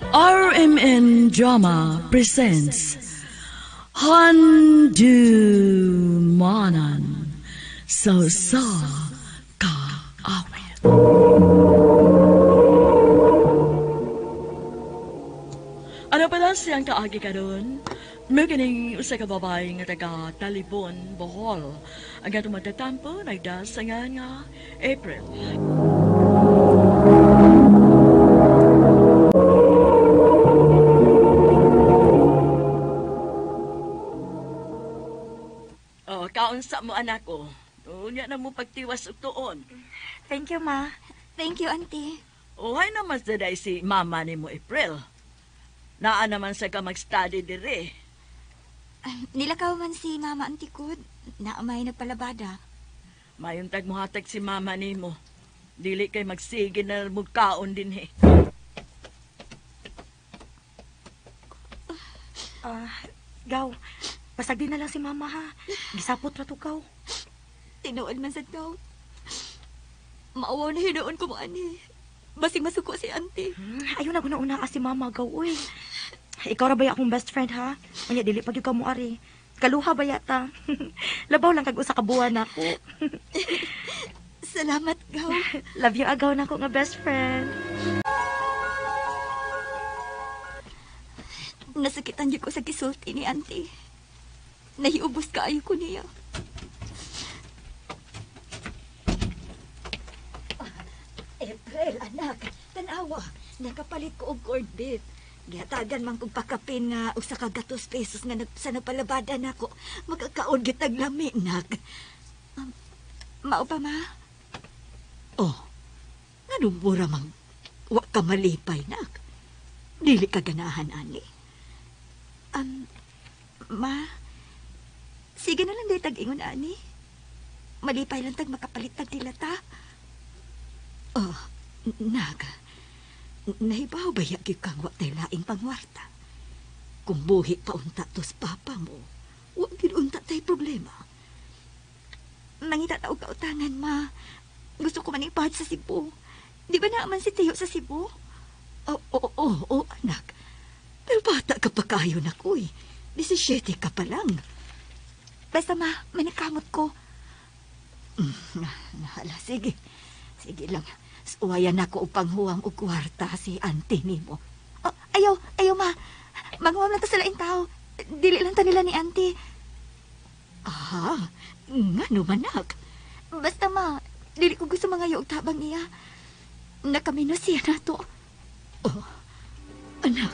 RMN Drama presents Handumanan Sa Kaawit. Ano pala siyang kaagi ka doon? May kining usa ka babae nga taga Talibon, Bohol. Ang atong magtatampo, nagdasangan nga April. Kaunsa mo anak ko. Unya na mo pagtiwas og tuon. Thank you, Ma. Thank you, Auntie. Uhay naman sa day si mama ni mo April. Naa naman sa ka mag-study dire. Nilakaw man si Mama Auntie ko na may nagpalabada. Mayuntag mo hatag si mama ni mo. Dili kay magsige na mugkaon din he. Gaw, pasag din na lang si Mama ha. Gisapot ra to gaw. Tinuod man sa daw. Maawaw na hinuon ko mo, ani. Basing masuko si Auntie. Ayaw na guna-una ka si Mama gaw, uy. Ikaw ra ba akong best friend ha? Unya dili pag ka mo ari. Kaluha ba yata? Labaw lang kag usa ka buwan ako. Salamat, Gaw. Love you agaw na ko nga best friend. Nasakitan niyo ko sa gisulti ni Auntie. Nahiubos kaayo ko niya. April, anak. Tanawa. Nakapalit ko og corned beef. Gihatagan man kong pakapin nga usa ka gatos pesos nga sa napalabada nako. Magkakaon gitag lami, nak. Mao pa, Ma? Oh, nanumbura mang wa ka malipay, nak. Dili ka ganahan, ani. Ma, sige na lang day tag-ingon, ani. Malipay lang tag makapalit tag dilata. Oh, naga. Nahibaw ba yagi kang wak tayo laing pangwarta? Kung buhi pa unta tos papa mo, wag ginunta tayo problema. Mangita taog kautangan, Ma. Gusto ko manipad sa Cebu. Di ba naaman si Teo sa Cebu? Oo, anak. Pero bata ka pa kayo na ko eh. 17 ka pa lang. Basta, Ma, manikamot ko. Nahala, sige. Sige lang. Uwayan ako upang huwang o kwarta si auntie ni mo. Oh, ayaw, Ma. Maghuwam lang to sa laing tao. Dili lang ta nila ni auntie. Nga naman, nak. Basta, Ma, dili ko gusto mga og tabang niya. Nakaminos siya na to. Oh, anak.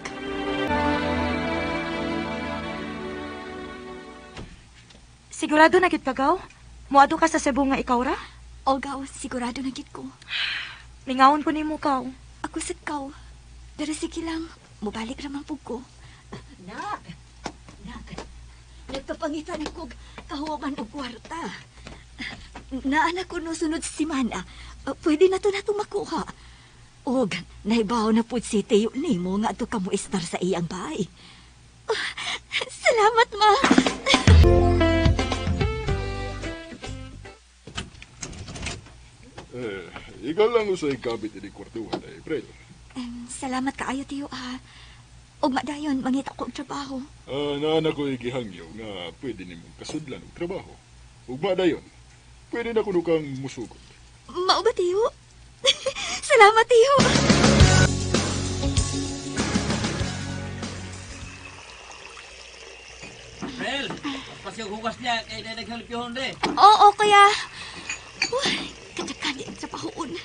Sigurado na gid ka gaw? Muadto ka sa Cebu nga ikaw ra? O, Gaw, sigurado na gid ko. Lingawon ko nimo kaw. Ako sa Gaw. Pero sige lang, mubalik raman po ko. Nak. Nagpapangitan ako kahuwaman og kwarta. Naanak ko no sunod si Mana. Pwede na to makuha. Og, naibaw na po si Teo ni mo nga to kamo estar sa iyang bahay. Salamat, Ma. Ikaw lang usay kabit ini kwartuhan ay April. Salamat kaayo, Teo, ha. Og madayon, mangita ko og trabaho. Naanak ko igihangyo nga pwede nimong kasudlan og trabaho. Ug madayon, pwede na kuno kang musugot. Mao ba, Teo? Salamat, Teo. April, pas yung hugas niya kay Neneng Halipihon re. Oo, kuya. Uy, kadakali ang trabahoon.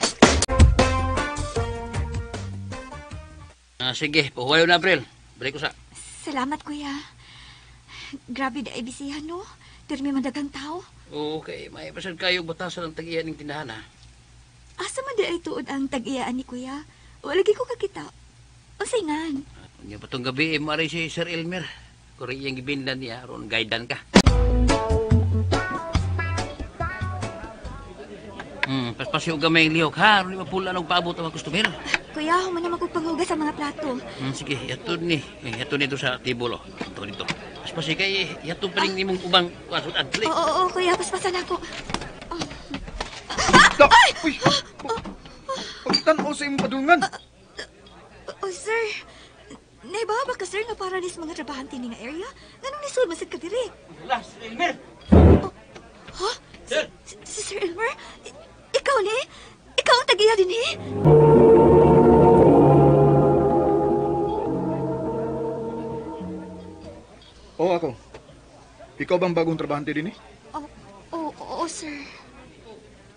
Sige, pahuwayo na April. Balik ko sa... Salamat, kuya. Grabe da ibisihan, no? Tirmi mandagang tao. Okay, may pasad kayo batasan ng tag-iyan ng tindahan, ha? Asa man da ituod ang tag-iyaan ni kuya? Walagi ko kakita. O singan. Kung pa itong gabi, mari si Sir Elmer. Kung rin yung gibindan niya, ron guidan ka. Paspas yung gamay yung lihok, ha? Ron mapula ng paabot ang mga customer. Kuya, human na magpanghugas sa mga plato. Sige, yatod ni. Yatod nito sa tibolo. Ito nito. Paspas kay yatod pa rin nimong ubang wasot adli. Oo, kuya, paspasan ako. Ay! Uy! Pagtanaw sa imong padungan. Sir, sir, nga para nis mga trabahante ni nga area. Nganong nisod masad ka diri? Wala, Sir Elmer. Ha? Sir! Si Sir Elmer? Ikaw ni? Ikaw ang tagiya din eh? Oo, ako. Ikaw bang bagong trabahante din eh? Oo, sir.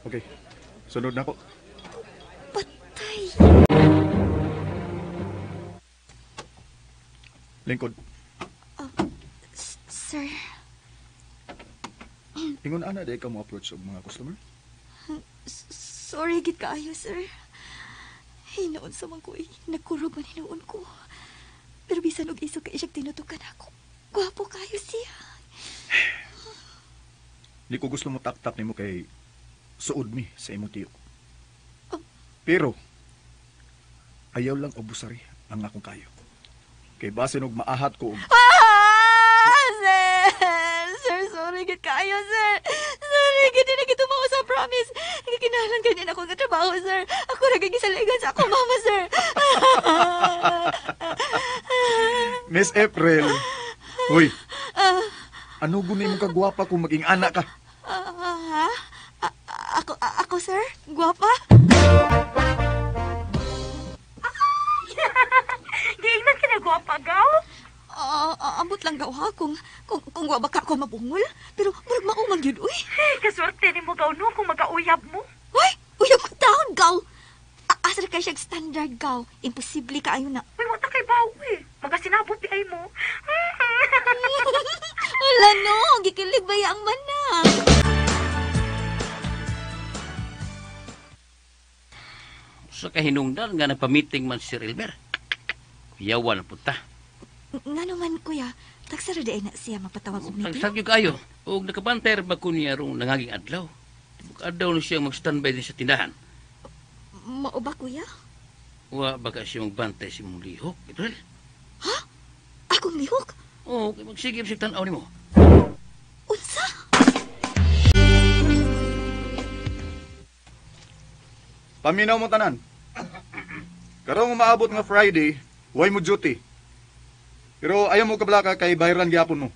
Okay. Sunod na ako. Patay. Lingkod. Sir, Ingon ana di ikaw mo approach og mga customer? sorry gid kaayo, sir. Hinoon sa man ko eh. Nagkurog man hinoon ko. Pero bisan og iso kay siyang tinutukan ako. Gwapo kayo siya. Di ko gusto mo tak-tak nimo kay suod mi sa imong tiyo. Pero ayaw lang obusari ang akong kayo. Kay base og maahat ko og Sir, sorry gid kaayo, sir. Sorry gid na gid mo sa promise. Kinahanglan ganyan ako nga trabaho, sir. Ako ra gigisaligan sa akong mama, sir. Miss April. Hoy. Ano guni mo kagwapa kung maging anak ka? Ha? Ako, sir? Guwapa? Giingnan ka na gwapa, gaw? Ambot lang gaw ha kung guwapa ka ako mabungol. Pero murag maumang yun, uy. Kaswerte ni mo, gaw, no, kung mag-auyab mo. Uy, uyab ko taon, gaw. Asar ka siyang standard, gaw. Imposible ka ayun na. Uy, wata kay baw, eh. Magasinabot di ay mo. Wala no, gikilig ba ang mana? Sa kahinungdan nga nagpa-meeting man si Sir Elmer. Kuyawan ang punta. Nga naman, kuya, tagsara di ay na siya mapatawag og meeting. Nagsagyo kayo. O nakabanter ba ko niya rong nangaging adlaw? Adlaw na siya mag-standby din sa tindahan. Mao ba, kuya? Wa baka siya magbantay si mong lihok, April? Ha? Akong lihok? Oo, magsigip siya tanaw ni mo. Unsa? Paminaw mo tanan. Karong umaabot nga Friday, way mo duty. Pero ayaw mo kablaka kay bayaran gyapon mo.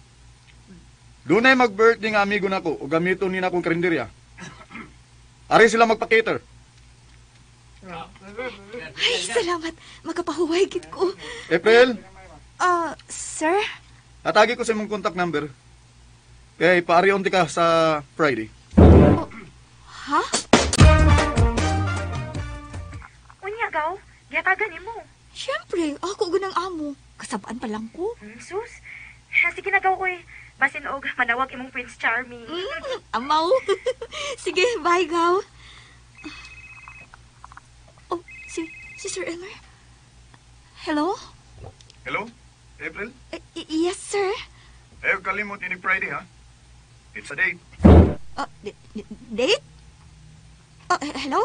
Dunay mag-birthday nga amigo nako o gamiton ni nakong karinderya. Ari sila magpa-cater. Ay, salamat. Makapahuway gid ko. April, Sir? atagi ko sa imong contact number. Kay paari unti ka sa Friday. Ha? Unya, gaw, giyatagan ni mo. Siyempre, ako gunang amo. Kasabaan pa lang ko. Sus, sige na, gaw, uy. Basin og manawag imong Prince Charming. Amaw. Sige, bye, gaw. Oh, si Sir Elmer? Hello? Hello, April? Yes, sir. Ayaw kalimot ini Friday ha. It's a date. Date? Hello?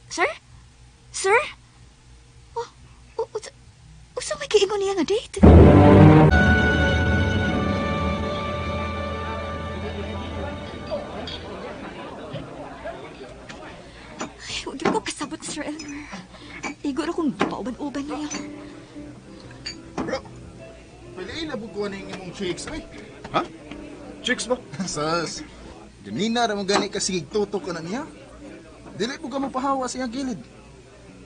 Sir? Sir? Usa may kiingon niya nga date? Ay, huwag ko kasabot, Sir Elmer. Igor akong pauban-uban niya. Bro, pwede nabugkuhan na yung imong chicks, ay. Ha? Chicks ba? Sas, ganina na mo gani kasi tutok ka na niya. Dili po ka mapahawa sa iyang gilid.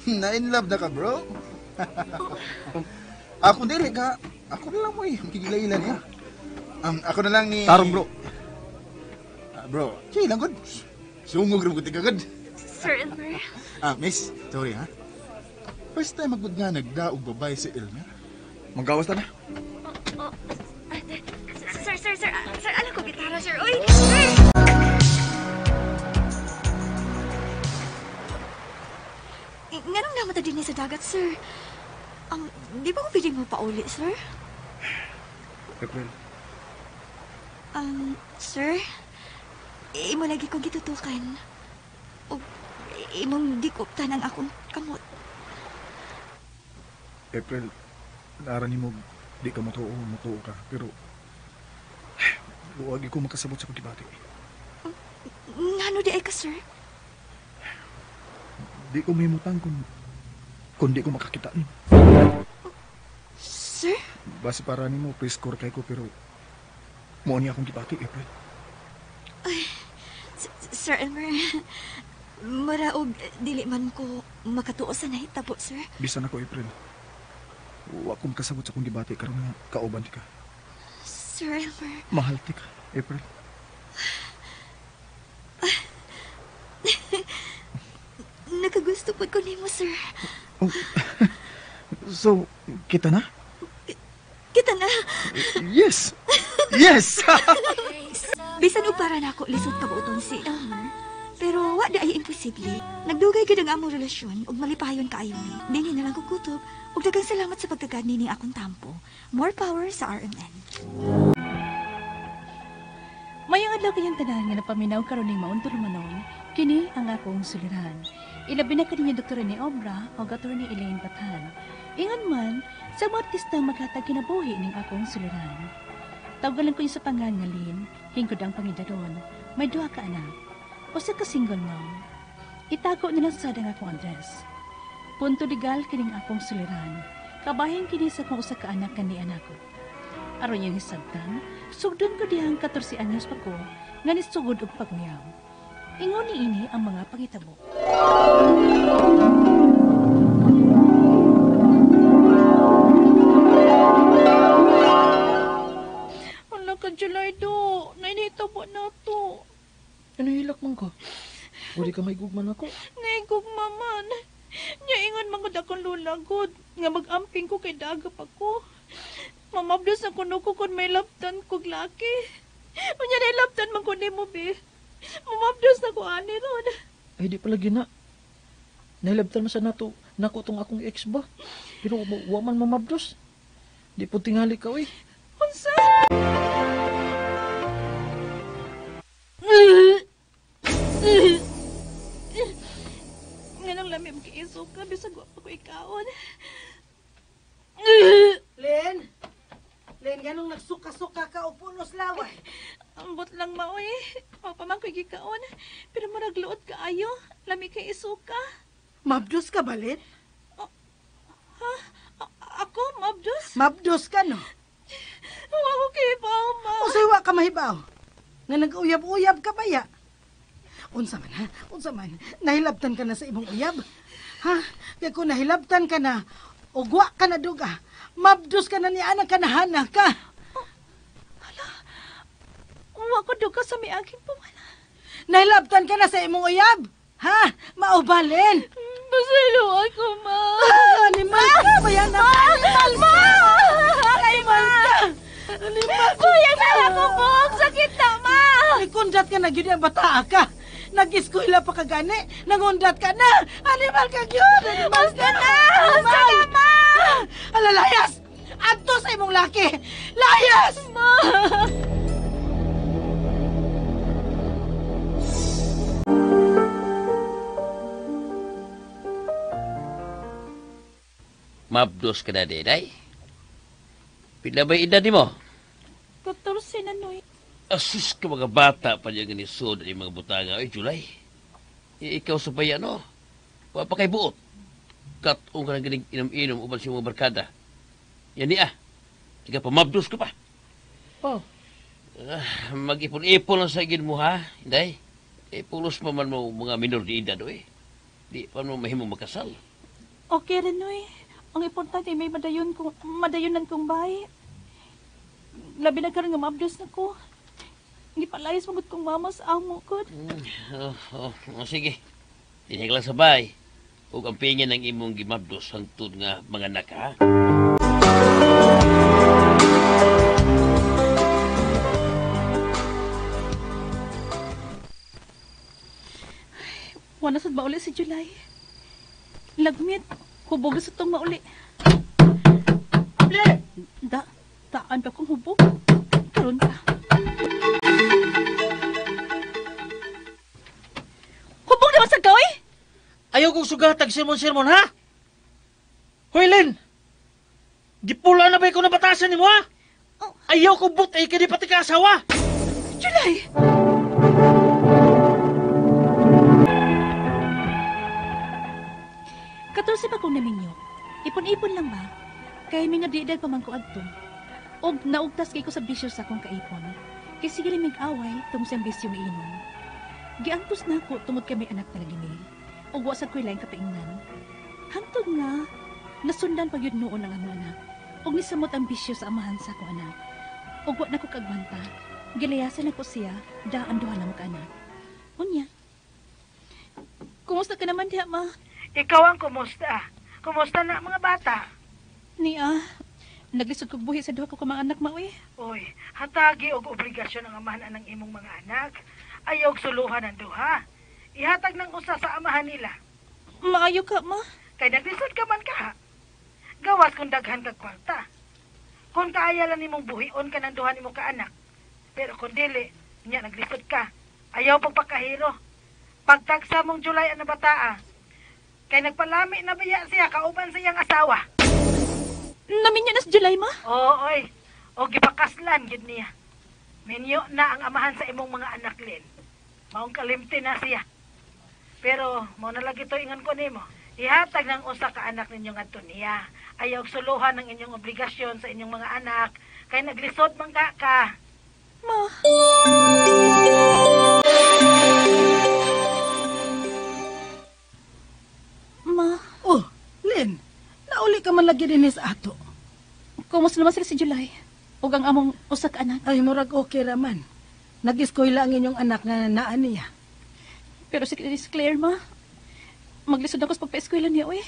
Na-in love na ka, bro. Ako dili ka. Ako na lang mo eh. Magkigila-ila niya. Ako na lang ni... Tarong bro. Bro, sige lang, good. Sungog rin ko tika, good. Sir Elmer. Miss, sorry ha. First time magod nga nagdaog babae si Elmer. Magawas ta na. Sir, alam ko gitara, sir. Uy, sir! Nganong namata din sa dagat, sir? Di ba ko pwedeng mo pauli, sir? April, Sir? Imo lagi ko gitutukan. O, imong di ko tanang akong kamot. April, naaran mo di ka matuo ka. Pero, huwag ko makasabot sa pagkibati. Ngano di ay ka, sir? Di ko mahimutang kung di ko makakita ni. Sir? Base para nimo pre-score kay ko pero mo ni akong gibati, April. Sir Elmer, maraog dili man ko makatuo sa nahitabo, sir. Bisan ako, April. Wa kong kasabot sa akong gibati karon nga kauban ti ka. Sir Elmer, Mahal ti ka, April. nakagusto po ko nimo, sir. Oh. So, kita na? Kita na. Yes! Yes! Bisan og para nako lisod kabuoton si Elmer. Pero wa di ay imposible. Nagdugay gid ang among relasyon ug malipayon kaayo ni. Dinhi na lang ko kutob ug daghang salamat sa pagkagani ni akong tampo. More power sa RMN. Mayang adlaw kayang tanan nga napaminaw karon ning mauntol manon, kini ang akong suliran. Ilabi na kaniya Dr. ni Obra o Dr. ni Elaine Batan. Ingon man, sa mga artistang maghatag kinabuhi ning akong suliran. Tawgalan ko yung sa pangan nga Lynn, hingkod ang pangidaron. May duha ka anak. O sa ka-single mom. Itago nila sa sadang akong address. Punto legal kining akong suliran. Kabahin kini sa kung usa ka anak kani anak ko. Aron yung isagdan, sugdon ko dihang 14 anyos pa ko, nga nisugod og paguyab. Ingon ni ini ang mga pangitabo. Wala ka, July do. Nainitabo na to. Ano hilak man ka? Wala ka may gugman ako. Naigugmaman. Nya ingon mga dakong lulagod. Nga mag-amping ko kay dagap ako. Mamabdos na kuno ko kung may laptan kog laki. Unya na laptan man ko nimo be. Mamabdos na ko ani ron. Ay di pala gina. Nahilabtan man sa nato. Nako tong akong ex ba? Pero wa man mamabdos. Di po tingali ka, uy. Unsa? Nga nang lamim kiiso ka, bisag wa pa ko ikaon. Len, ganong nagsuka-suka ka o punos laway. Ambot lang maoy. Mapamang ko'y gikaon. Pero maragluot ka ayo. Lami kay isuka. Mabdos ka ba, Len? Ako, mabdos? Mabdos ka, no? Huwag ko kay ma. O sa'yo ka mahibaw. Nga nag-uyab-uyab ka ba ya? Unsa man, ha? Unsa man. Nahilabtan ka na sa imong uyab? Ha? Kaya kung nahilabtan ka na, ugwa ka na duga, mabdos ka na ni anak ka na hana ka. Huwag ko duga sa may aking pumala. Nahilabtan ka na sa imong uyab? Ha? Maubalin. Basalo ako, ma. Animal ka, bayan na. Animal Ma! Animal ka. Animal ka. Kuya na ako po. Sakit na, ma. Ikundat ka na, yun ang bata ka. Nag-eskwela pa ka gani. Nangundat ka na. Animal ka yun. Animal ka na. Basta na, ma. Alalayas. Ato sa imong laki. Layas. Ma. Mabdos ka na, Deday. Pila ba edad mo? 14 na, Noy. Asus ka mga bata pa niya ganisod ang mga butanga. Ay, July. Ikaw sa bayan, no? Wapa kay buot. Katong ka na galing inom-inom uban sa mga barkada. Yan niya. Tiga pa, mabdos ka pa. Oh. Mag-ipon-ipon lang sa igin mo, ha? Hindi. Pulos pa man mo mga minor de edad, oy. Di pa mo mahimong makasal. Okay rin, Noy. Ang importante may madayonan kong bahay. Labi na karon nga mabdos na ko. Hindi palayas magut kong mama sa amo ko. Sige. Tinig lang sa bay. Huwag ang pingin ng imong gimabdos hangtod nga mga anak, ha? Wala sad mauli si July. Lagmit. Hubog sa itong mauli. Able! Taan pa kong hubog. Karoon ka. Hubog naman sa gawin! Ayaw kong sugatag sermon-sermon, ha? Hoy, Len! Gipula na ba ikaw na batasan ni mo, ha? Ayaw ko butay ka di pati ka asawa! July! Katulsi pa kong naminyo. Ipon-ipon lang ba? Kay may nga diidag pamangko adto. Og naugtas kay ko sa bisyo sa akong kaipon. Kay sige rin away tungod sa bisyo miinom. Giangkos na ako tungod kay may anak talaga ni. Og wa sad ko'y laing kapaingnan. Hantod nga, nasundan pag yun noon ang among anak. Og nisamot ang bisyo sa amahan sa akong anak. Og wa na ko kagbanta. Gilayasan ako siya, daan duha na mo ka anak. Unya. Kumusta ka naman diha, ma? Ikaw ang kumusta? Kumusta na mga bata? Niya, naglisod kog buhi sa duha ko ka mga anak, ma, uy. Uy, hatagi og obligasyon ang amahan ng imong mga anak. Ayaw suluhan ang duha. Ihatag ng usa sa amahan nila. Maayo ka, ma. Kay naglisod ka man ka. Gawas kung daghan kag kwarta. Kung kaaya lang nimong buhion ka ng duha nimong kaanak. Pero kung dili, niya naglisod ka. Ayaw pagpakahiro. Pagtagsa mong July ang nabataa. Kay nagpalami na baya siya kauban sa iyang asawa. Naminyo na sa July, ma? Oo, oy. O gipakaslan gid niya. Minyo na ang amahan sa imong mga anak, Lin. Maong kalimti na siya. Pero mo na lagi to ingon ko nimo. Ihatag ng usa ka anak ninyong adto niya. Ayaw suluhan ng inyong obligasyon sa inyong mga anak. Kay naglisod man ka. Ma. Ma. Oh, Lin. Nauli ka man lagi din sa ato. Kumusta naman sila si July? Ug ang among usa ka anak? Ay, murag okay raman. Nag-eskwela ang inyong anak na naan niya. Pero si Claire, ma. Maglisod ako sa pagpa-eskwela niya, uy.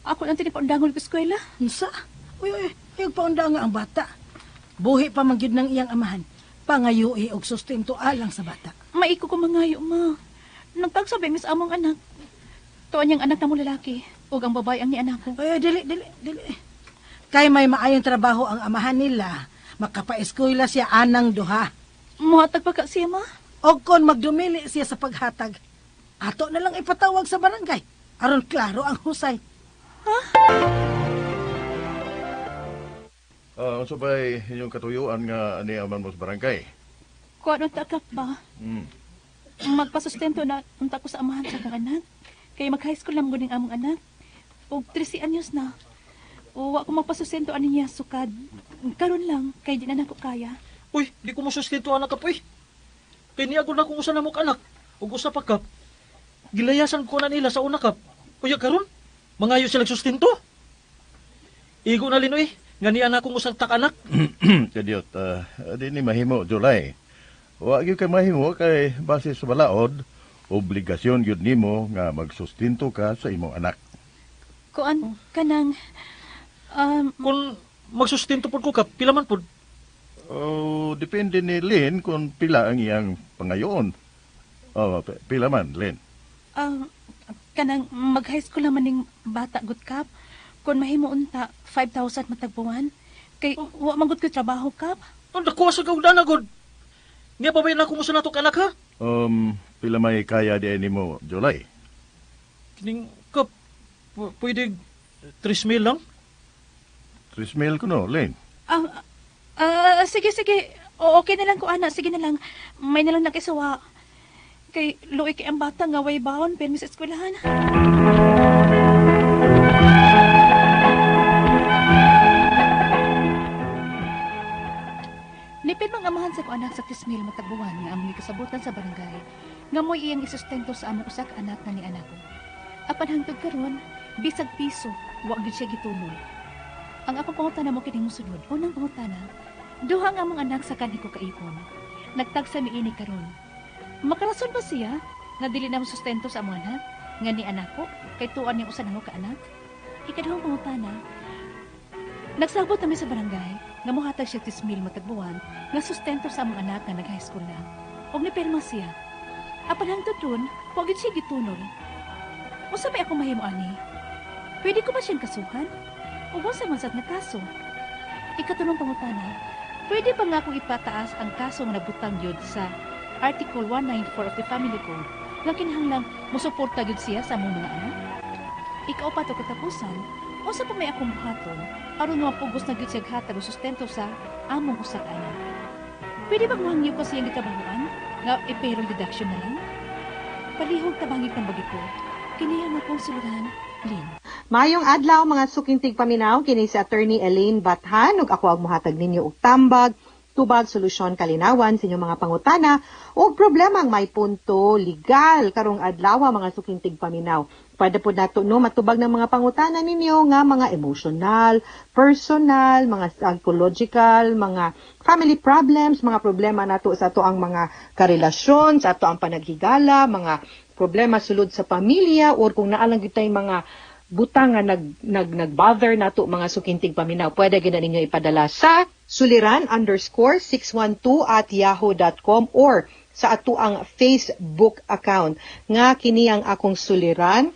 Ako lang tinipaundangon ko eskwela. Unsa? Uy, yung paunda nga ang bata. Buhi pa mangyud ng iyang amahan. Pangayui og sustento alang sa bata. Maiko ko mangayo, ma. Nagtagsabi mis among anak. Tuan niyang anak na mo lalaki. Ug ang babae ang ni anak ko. Ay, dili. Kay may maayong trabaho ang amahan nila. Makapaeskwela siya anang duha. Muhatag pa ka siya, ma? O kon magdumili siya sa paghatag, ato na lang ipatawag sa barangay. Aron klaro ang husay. So ba'y inyong katuyuan nga ani aman mo sa barangay? Kuha nung takap ba? Magpasustento na unta ko sa amahan sa kang anak. Kaya mag-high school lang guning among anak. Og 13 anyos na. O wa ko magpasustento ani niya sukad. Karon lang, kay di na nako kaya. Uy, di ko masustento anak ka, uy. Kaya niagod na kung usa na mo anak. Ug usa pa kap. Gilayasan ko na nila sa una kap. Kuya karon, mangayo sila sustento. Igo na linoy, nga ni anak kong usang tak-anak. Kadiyot, di ni mahimo, July. Wa gyud kay mahimo kay base sa balaod, obligasyon gyud nimo nga magsustinto ka sa imong anak. Kuan kanang Kung magsustinto pod ko kap, pila man pod. Depende ni Lynn kung pila ang iyang pangayoon. Pila man, Lynn. kanang mag-high school naman ning bata good kap. Kung mahimo unta 5,000 matag buwan. Kay wa man gud ko trabaho kap. Ang dako sa kaudan agod. Nga pa ba na kumusta na to anak ha? Pila may kaya di nimo, July? Kining kap, pwede 3,000 lang? 3,000 ko no, Lynn. Sige. Okay na lang ko, ana. Sige na lang. May na lang nakisawa. Kay luoy kay ang bata nga way baon permis sa eskwelahan. Nipid mang amahan sa ko anak sa 10,000 matagbuwan nga among kasabutan sa barangay. Nga mo'y iyang isustento sa among usa ka anak na ni anak ko. Apan hangtod karon, bisag piso, wa gyud siya gitunol. Ang akong pangutana mo kining mosunod. Unang pangutana, duha nga among anak sa kanhi ko kaipon. Nagtagsa miini karon. Makarason ba siya nga dili na mo sustento sa among anak? Nga ni anak ko, kay tuan niyang usa nako ka anak? Ikaduhang pangutana, nagsabot kami sa barangay nga mohatag siya 10,000 matagbuwan nga sustento sa among anak nga nag-high school na. Og nipirma siya. Apan hangtod ron, wa gyud siya gitunol. Unsa may ako mahimo ani? Pwede ko ba siyang kasuhan? O sa man sad nga kaso? Ikatulong pangutana, pwede ba nga akong ipataas ang kaso nga nabutang yun sa Article 194 of the Family Code nga kinahanglang musuporta yun siya sa among mga anak? Ikaw pa ito katapusan, o sa pa may akong buhaton, aron nga pugos na yun siya hatag o sustento sa among usak anak. Pwede ba muhangyo ko siyang gitabanguan nga i-payroll deduction na lang? Palihog tabangit ng bagi ko, kiniyang akong suluran, Lynn. Mayong adlaw mga sukintig paminaw kini si Attorney Elaine Bathan ug ako ang mohatag ninyo og tambag, tubag, solusyon kalinawan sa inyong mga pangutana o problemang may punto legal karong adlaw mga sukintig paminaw. Pwede po nato no matubag ng mga pangutana ninyo nga mga emotional, personal, mga psychological, mga family problems, mga problema nato sa ato ang mga karelasyon, sa ato ang panaghigala, mga problema sulod sa pamilya or kung naalang gyud tay mga butang nga nag-bother nato mga sukintig paminaw. Pwede gina ninyo ipadala sa suliran_612@yahoo.com or sa ato ang Facebook account nga kini ang akong suliran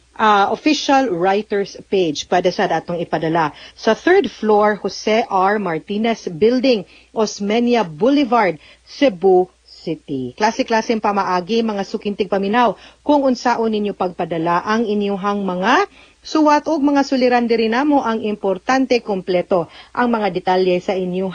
official writers page. Pwede sa atong ipadala sa 3rd floor Jose R. Martinez Building, Osmeña Boulevard, Cebu City. Klase-klaseng pamaagi mga sukintig paminaw kung unsaon ninyo pagpadala ang inyong mga suwat og mga suliran diri namo ang importante kompleto ang mga detalye sa inyong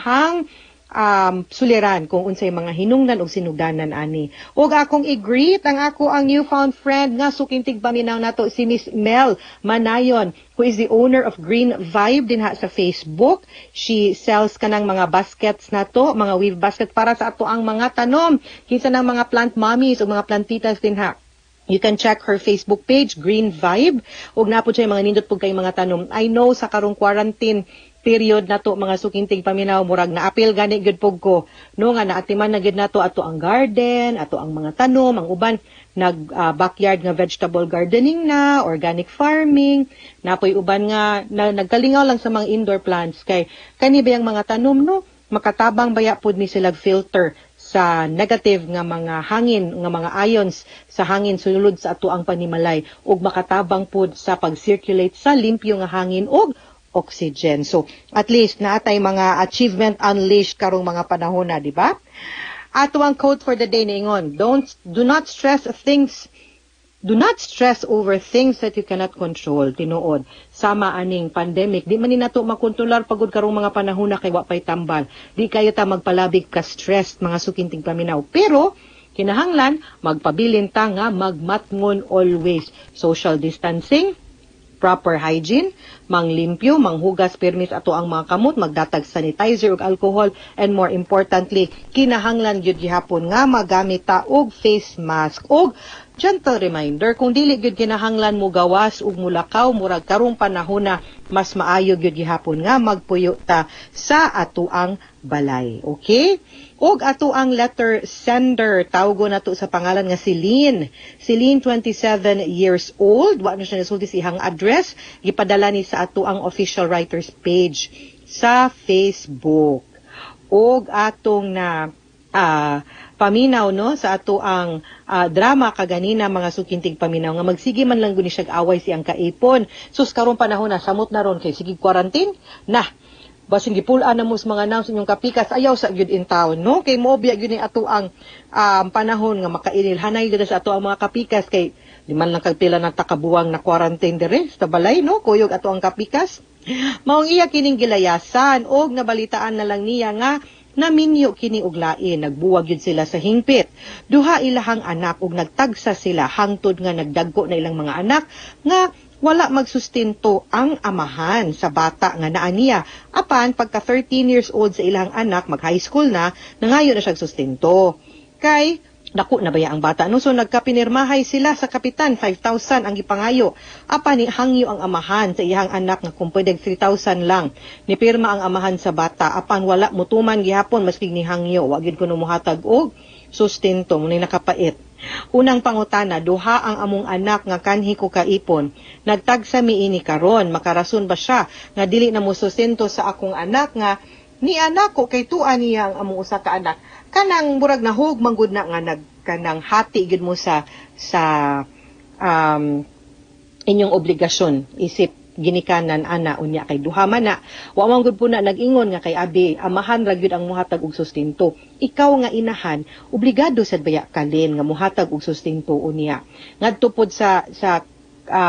suliran kung unsay mga hinungdan og sinugdanan ani. Ug akong i-greet ang newfound friend nga sukintig paminaw nato si Miss Mel Manayon, who is the owner of Green Vibe dinha sa Facebook. She sells kanang mga baskets nato, mga weave basket para sa ato ang mga tanom, kinsa ng mga plant mommies o mga plantitas dinha. You can check her Facebook page, Green Vibe. Ug napod siya mga nindot pug kay mga tanom. I know sa karong quarantine period nato mga sukintig paminaw murag na apil gani gyud pug ko no nga naatiman na gyud nato ato ang garden, ato ang mga tanom, ang uban nag backyard nga vegetable gardening na, organic farming, napoy uban nga nagkalingaw lang sa mga indoor plants kay kani bayang mga tanom no makatabang baya pud ni sila filter sa negative nga mga hangin, nga mga ions sa hangin sulod sa ato ang panimalay ug makatabang pud sa pag-circulate sa limpyo nga hangin ug oxygen. So, at least naatay mga achievement unleashed karong mga panahon na, di ba? Ato ang quote for the day ningon, do not stress over things that you cannot control. Tinuod, sama aning pandemic, di man ni nato makontrolar pagod karong mga panahon na kay wa pay tambal. Di kayo ta magpalabig ka stressed mga sukintig paminaw. Pero kinahanglan magpabilin ta nga magmatngon always. Social distancing, proper hygiene, manglimpyo, manghugas permis ato ang mga kamot, magdatag sanitizer ug alcohol, and more importantly, kinahanglan gyud gihapon nga magamit ta og face mask. Og gentle reminder, kung dili gyud kinahanglan mo gawas ug mulakaw murag karong panahon na mas maayo gyud gihapon nga magpuyo ta sa ato ang balay. Okay? Og ato ang letter sender, tawgo na to sa pangalan nga si Lynn. Si Lynn, 27 years old. Wa na siya nasulti siyang address. Gipadala ni sa ato ang official writers page sa Facebook. Og atong na paminaw no sa ato ang drama kaganina mga sukintig paminaw nga magsige man lang guni siya away siyang kaipon. Sus karong panahon na samot na ron kay sige quarantine na. Basin gipulaan na mo sa mga naws inyong kapikas, ayaw sa gyud in town, no? Kay moobya gyud ni ato ang panahon nga makainilhanay gyud sa ato ang mga kapikas kay di man lang kagpila ng takabuwang na quarantine dire sa balay, no? Kuyog ato ang kapikas. Maong iya kining gilayasan og nabalitaan na lang niya nga naminyo kini og lain, nagbuwag yun sila sa hingpit. Duha ilahang anak og nagtagsa sila hangtod nga nagdagko na ilang mga anak nga wala magsustinto ang amahan sa bata nga naa niya. Apan pagka 13 years old sa ilang anak, mag high school na, nangayo na siya sustinto. Kay dako na baya ang bata no, so nagkapinirmahay sila sa kapitan, 5,000 ang ipangayo. Apan ni hangyo ang amahan sa iyang anak nga kung pwede 3,000 lang. Nipirma ang amahan sa bata, apan wala mutuman gihapon maski ni hangyo, wa gyud kuno mohatag og sustento mo ni nakapait. Unang pangutana, duha ang among anak nga kanhi ko kaipon. Nagtagsa miini karon, makarason ba siya nga dili na mo sustento sa akong anak nga ni anak ko kay tuan niya ang among usa ka anak. Kanang murag na hug manggod na nga kanang hati gid mo sa inyong obligasyon isip ginikanan ana unya kay duha man na wa man gud puna nag-ingon nga kay abi amahan ra gyud ang muhatag og sustento. Ikaw nga inahan obligado sad baya kalin nga muhatag og sustento unya ngadto pod sa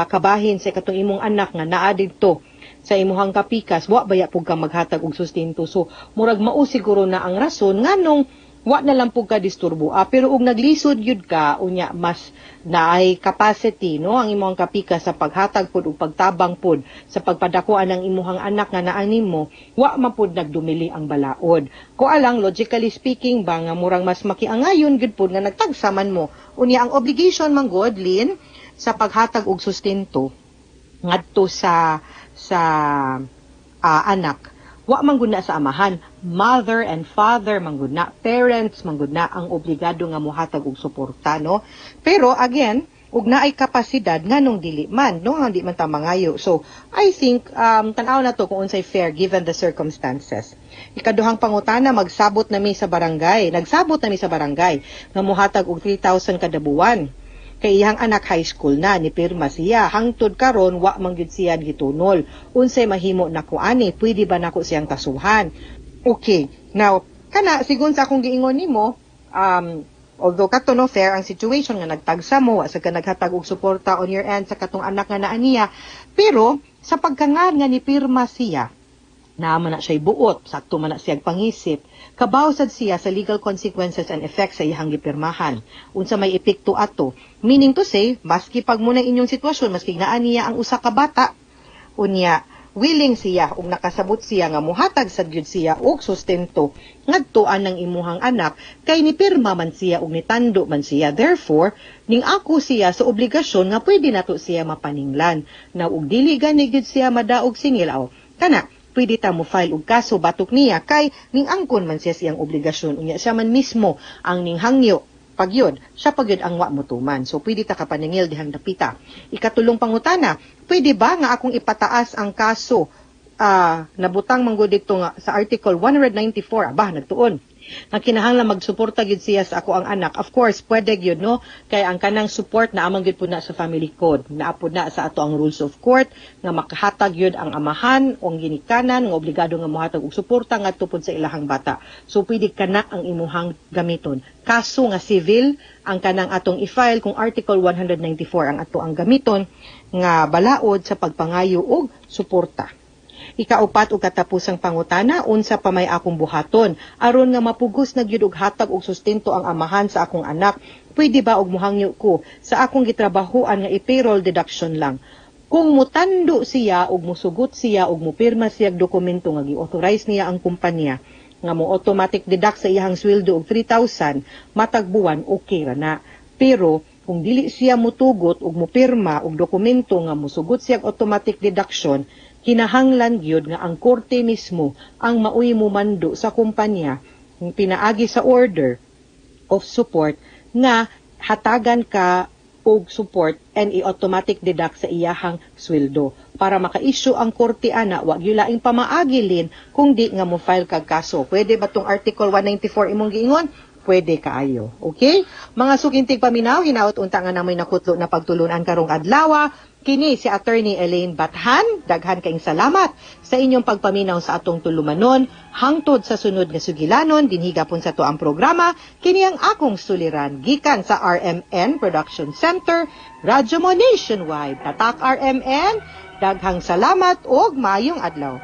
kabahin sa katong imong anak nga naa didto sa imuhang kapikas wa baya pug ka maghatag og sustento. So murag mao siguro na ang rason nganong wa na lang pug ka disturbo. Pero ug naglisod yun ka, unya mas naay capacity, no, ang imong kapika sa paghatag pod ug pagtabang pod sa pagpadakuan ng imuhang anak nga naa nimo, wa man pod nagdumili ang balaod. Ko alang logically speaking ba nga murang mas makiangayon gid pod nga nagtagsaman mo. Unya ang obligation man god Lin sa paghatag og sustento ngadto sa anak. Wa man gud na sa amahan, mother and father man gud na, parents man gud na ang obligado nga mohatag og suporta, no? Pero again, ug naay kapasidad nganong dili man, no? Hindi man ta mangayo. So, I think tan-aw na to kung unsay fair given the circumstances. Ikaduhang pangutana, magsabot nami sa barangay. Nagsabot nami sa barangay nga mohatag og 3,000 kada buwan. Kay iyang anak high school na, ni pirma siya. Hangtod karon wa man gyud siya gitunol. Unsay mahimo nako ani? Pwede ba nako siyang kasuhan? Okay. Now, kana sigon sa akong giingon nimo, although kato no fair ang situation nga nagtagsa mo, sa ka naghatag og suporta on your end sa katong anak nga naa niya, pero sa pagkangar nga ni pirma siya, naaman na siya'y buot, sakto man na siya'y pangisip, kabawsad siya sa legal consequences and effects sa iyang gipirmahan. Unsa may epekto ato. Meaning to say, maski pag muna inyong sitwasyon, maski naan niya ang usa ka bata, unya, willing siya, ug nakasabot siya nga muhatag sad gyud siya og sustento ngadtuan ng imuhang anak, kay ni pirma man siya ug nitando man siya. Therefore, ning ako siya sa obligasyon nga pwede nato siya mapaninglan. Na ug dili gani gyud siya madaog singil aw. Kana, pwede ta mo file og kaso batok niya kay ning angkon man siya siyang obligasyon, unya siya man mismo ang ning hangyo pagyod, siya pagyod ang wa motuman. So pwede ta kapaningil dihang dapita. Ikatulong pangutana, pwede ba nga akong ipataas ang kaso nabutang manggod dito nga sa Article 194, nagtuon nga kinahanglan magsuporta gyud siya sa ako ang anak. Of course, pwede gyud, no? Kay ang kanang support na amang gyud po na sa family code. Naapod na sa ato ang rules of court nga makahatag gyud ang amahan o ang ginikanan nga obligado nga mohatag og suporta ngadto pod sa ilahang bata. So pwede kana ang imuhang gamiton. Kaso nga civil ang kanang atong i-file kung Article 194 ang ato ang gamiton nga balaod sa pagpangayo og suporta. Ikaupat ug katapusang pangutana, unsa pa may akong buhaton aron nga mapugos na gyud og hatag og sustento ang amahan sa akong anak? Pwede ba og muhangyo ko sa akong gitrabahoan nga i-payroll deduction lang? Kung mutando siya og musugot siya og mupirma siya og dokumento nga gi-authorize niya ang kumpanya nga mo automatic deduct sa iyang sweldo og 3,000 matag buwan, okay ra na. Pero kung dili siya mutugot og mupirma og dokumento nga musugot siya og automatic deduction, kinahanglan gyud nga ang korte mismo ang mauy mumando sa kumpanya ng pinaagi sa order of support nga hatagan ka og support and i-automatic deduct sa iyahang sweldo para maka-issue ang korte ana wa gyud laing pamaagilin kung di nga mo file kag kaso. Pwede ba tong Article 194 imong giingon? Pwede kaayo. Okay? Mga sukintig paminaw, hinaot unta nga namoy nakutlo na pagtulunan karong adlaw. Kini si Attorney Elaine Bathan. Daghan kaayong salamat sa inyong pagpaminaw sa atong tulumanon. Hangtod sa sunod nga sugilanon, dinhigapon sa to ang programa. Kini ang akong suliran gikan sa RMN Production Center, Radyo Mo Nationwide. Tatak RMN, daghang salamat og maayong adlaw.